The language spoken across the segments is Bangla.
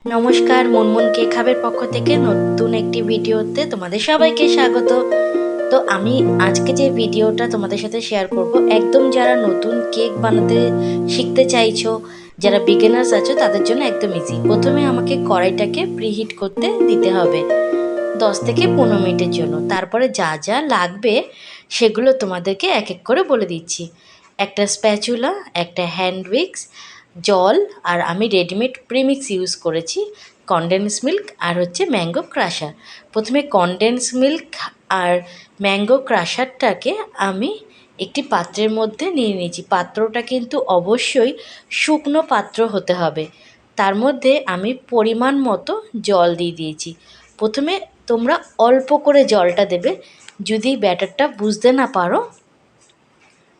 নমস্কার, মুনমুন কেক হাবের পক্ষ থেকে নতুন একটি ভিডিওতে তোমাদের সবাইকে স্বাগত। তো আমি আজকে যে ভিডিওটা তোমাদের সাথে শেয়ার করব, একদম যারা নতুন কেক বানাতে শিখতে চাইছো, যারা বিগিনার্স আছো তাদের জন্য একদম ইজি। প্রথমে আমাকে কড়াইটাকে প্রিহিট করতে দিতে হবে 10 থেকে 15 মিনিটের জন্য। তারপরে যা যা লাগবে সেগুলো তোমাদেরকে এক এক করে বলে দিচ্ছি। একটা স্প্যাচুলা, একটা হ্যান্ড উইক্স, জল, আর আমি রেডিমেড প্রিমিক্স ইউজ করেছি, কনডেন্স মিল্ক আর হচ্ছে ম্যাঙ্গো ক্রাশার। প্রথমে কনডেন্স মিল্ক আর ম্যাঙ্গো ক্রাশারটাকে আমি একটি পাত্রের মধ্যে নিয়ে নিয়েছি। পাত্রটা কিন্তু অবশ্যই শুকনো পাত্র হতে হবে। তার মধ্যে আমি পরিমাণ মতো জল দিয়ে দিয়েছি। প্রথমে তোমরা অল্প করে জলটা দেবে। যদি ব্যাটারটা বুঝতে না পারো,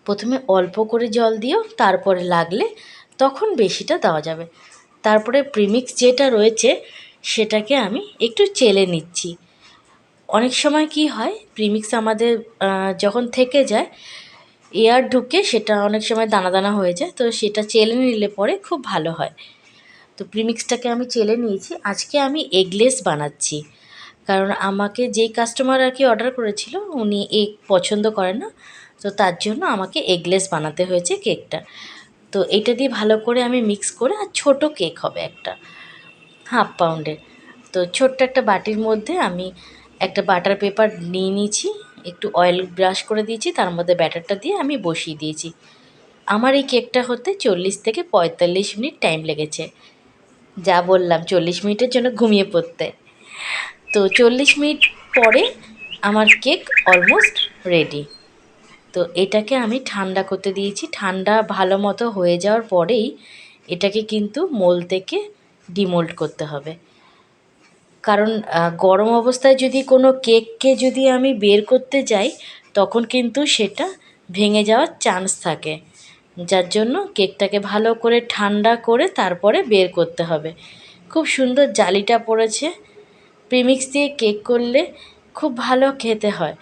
প্রথমে অল্প করে জল দিও, তারপরে লাগলে তখন বেশিটা দেওয়া যাবে। তারপরে প্রিমিক্স যেটা রয়েছে সেটাকে আমি একটু চেলে নিচ্ছি। অনেক সময় কি হয়, প্রিমিক্স আমাদের যখন থেকে যায়, এয়ার ঢুকে সেটা অনেক সময় দানা দানা হয়ে যায়, তো সেটা চেলে নিলে পরে খুব ভালো হয়। তো প্রিমিক্সটাকে আমি চেলে নিয়েছি। আজকে আমি এগলেস বানাচ্ছি, কারণ আমাকে যেই কাস্টমার আর কি অর্ডার করেছিল উনি এগ পছন্দ করেন না, তো তার জন্য আমাকে এগলেস বানাতে হয়েছে কেকটা। তো এটা দিয়ে ভালো করে আমি মিক্স করে, আর ছোটো কেক হবে একটা 1/2 পাউন্ডের। তো ছোট্ট একটা বাটির মধ্যে আমি একটা বাটার পেপার নিয়ে নিয়েছি, একটু অয়েল ব্রাশ করে দিয়েছি, তার মধ্যে ব্যাটারটা দিয়ে আমি বসিয়ে দিয়েছি। আমার এই কেকটা হতে 40 থেকে 45 মিনিট টাইম লেগেছে। যা বললাম 40 মিনিটের জন্য ঘুমিয়ে পড়তে। তো 40 মিনিট পরে আমার কেক অলমোস্ট রেডি। তো এটাকে আমি ঠান্ডা করতে দিয়েছি। ঠান্ডা ভালো মতো হয়ে যাওয়ার পরেই এটাকে কিন্তু মোল্ড থেকে ডিমোল্ড করতে হবে। কারণ গরম অবস্থায় যদি কোনো কেককে যদি আমি বের করতে যাই, তখন কিন্তু সেটা ভেঙে যাওয়ার চান্স থাকে। যার জন্য কেকটাকে ভালো করে ঠান্ডা করে তারপরে বের করতে হবে। খুব সুন্দর জালিটা পড়েছে। প্রিমিক্স দিয়ে কেক করলে খুব ভালো খেতে হয়।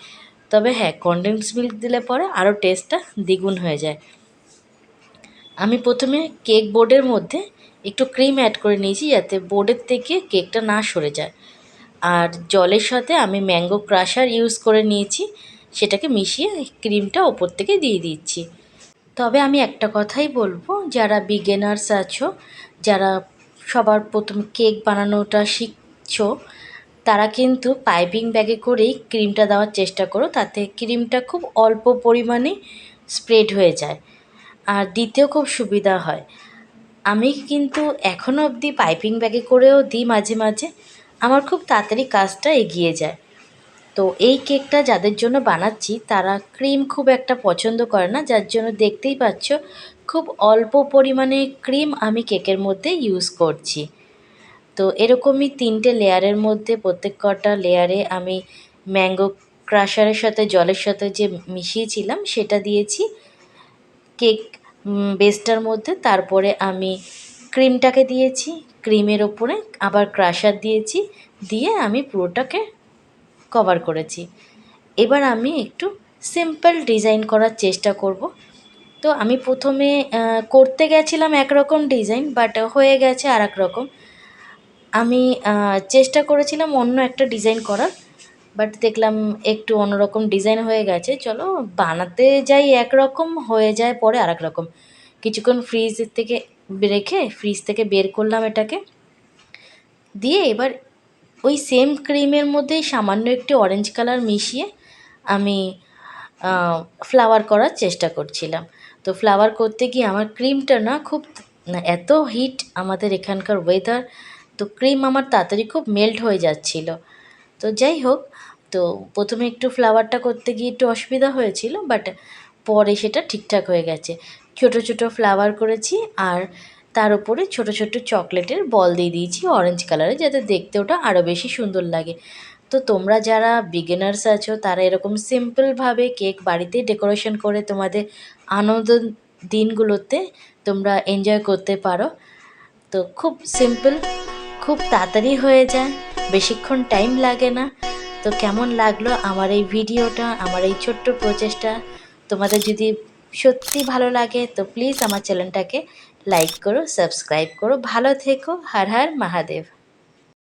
তবে হ্যাঁ, কনডেন্স মিল্ক দিলে পরে আরও টেস্টটা দ্বিগুণ হয়ে যায়। আমি প্রথমে কেক বোর্ডের মধ্যে একটু ক্রিম অ্যাড করে নিয়েছি, যাতে বোর্ডের থেকে কেকটা না সরে যায়। আর জলের সাথে আমি ম্যাঙ্গো ক্রাশার ইউজ করে নিয়েছি, সেটাকে মিশিয়ে ক্রিমটা ওপর থেকে দিয়ে দিচ্ছি। তবে আমি একটা কথাই বলবো, যারা বিগিনার্স আছো, যারা সবার প্রথম কেক বানানোটা শিখছো, তারা কিন্তু পাইপিং ব্যাগে করেই ক্রিমটা দেওয়ার চেষ্টা করো, তাতে ক্রিমটা খুব অল্প পরিমাণে স্প্রেড হয়ে যায় আর দিতেও খুব সুবিধা হয়। আমি কিন্তু এখনও অবধি পাইপিং ব্যাগে করেও দিই মাঝে মাঝে, আমার খুব তাড়াতাড়ি কাজটা এগিয়ে যায়। তো এই কেকটা যাদের জন্য বানাচ্ছি তারা ক্রিম খুব একটা পছন্দ করে না, যার জন্য দেখতেই পাচ্ছ খুব অল্প পরিমাণে ক্রিম আমি কেকের মধ্যে ইউজ করছি। তো এরকমই 3টে লেয়ারের মধ্যে প্রত্যেক কটা লেয়ারে আমি ম্যাঙ্গো ক্রাশারের সাথে জলের সাথে যে মিশিয়েছিলাম সেটা দিয়েছি কেক বেসটার মধ্যে। তারপরে আমি ক্রিমটাকে দিয়েছি, ক্রিমের ওপরে আবার ক্রাশার দিয়েছি, দিয়ে আমি পুরোটাকে কভার করেছি। এবার আমি একটু সিম্পল ডিজাইন করার চেষ্টা করব। তো আমি প্রথমে করতে গেছিলাম একরকম ডিজাইন, বাট হয়ে গেছে আর এক রকম। আমি চেষ্টা করেছিলাম অন্য একটা ডিজাইন করার, বাট দেখলাম একটু অন্যরকম ডিজাইন হয়ে গেছে। চলো বানাতে যাই একরকম, হয়ে যায় পরে আর এক রকম। কিছুক্ষণ ফ্রিজ থেকে বের করলাম এটাকে, দিয়ে এবার ওই সেম ক্রিমের মধ্যেই সামান্য একটু অরেঞ্জ কালার মিশিয়ে আমি ফ্লাওয়ার করার চেষ্টা করছিলাম। তো ফ্লাওয়ার করতে গিয়ে আমার ক্রিমটা না খুব এত হিট আমাদের এখানকার ওয়েদার, তো ক্রিম আমার তাড়াতাড়ি খুব মেল্ট হয়ে যাচ্ছিল। তো যাই হোক, তো প্রথমে একটু ফ্লাওয়ারটা করতে গিয়ে একটু অসুবিধা হয়েছিল, বাট পরে সেটা ঠিকঠাক হয়ে গেছে। ছোট ছোট ফ্লাওয়ার করেছি, আর তার উপরে ছোট ছোট চকলেটের বল দিয়ে দিয়েছি অরেঞ্জ কালারে, যাতে দেখতে ওটা আরও বেশি সুন্দর লাগে। তো তোমরা যারা বিগিনার্স আছো তারা এরকম সিম্পলভাবে কেক বাড়িতে ডেকোরেশন করে তোমাদের আনন্দ দিনগুলোতে তোমরা এনজয় করতে পারো। তো খুব সিম্পল, খুব তাড়াতাড়ি হয়ে যায়, বেশিক্ষণ টাইম লাগে না। তো কেমন লাগলো আমার এই ভিডিওটা, আমার এই ছোট্ট প্রচেষ্টা? তোমাদের যদি সত্যি ভালো লাগে তো প্লিজ আমার চ্যানেলটাকে লাইক করো, সাবস্ক্রাইব করো। ভালো থেকো। হর হর মহাদেব।